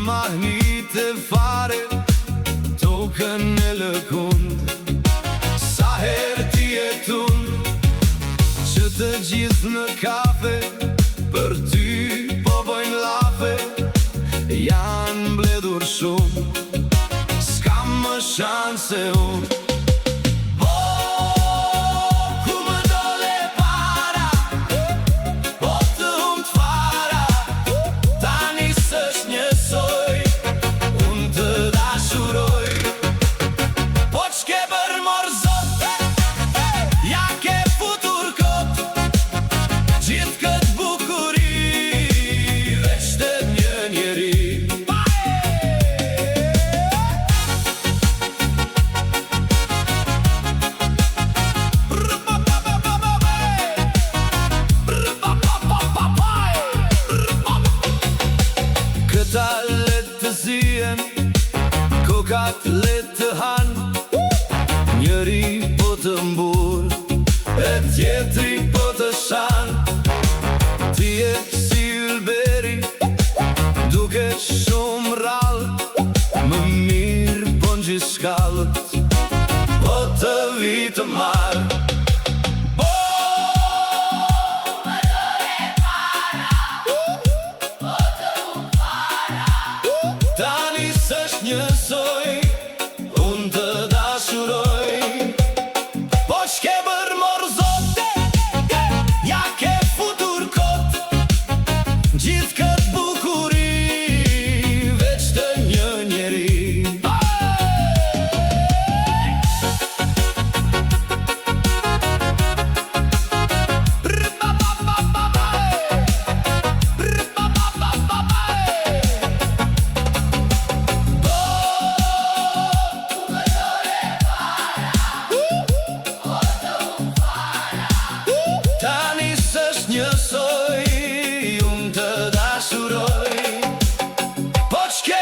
mahnitë fare, tokën e lëkund. Sa herë ti jetun, që të gjithë në kafe, për ty po bojnë lafe, janë mbledhur shumë, s'kam më shanse unë. Këta let të zien, kokat let të han, njëri po të mbur, e tjetri po të shan. Ti e si ylberi, duke shumë rall, më mirë po në gjithë shkallët, po të vitë marë. Tani s'është njësoj, unë të dashuroj, po shke bërë morë zote, ja ke futur kot, gjithë këtë bukuri, veç të një njeri. Tani s'është njësoj, unë të dashuroj, po t'shke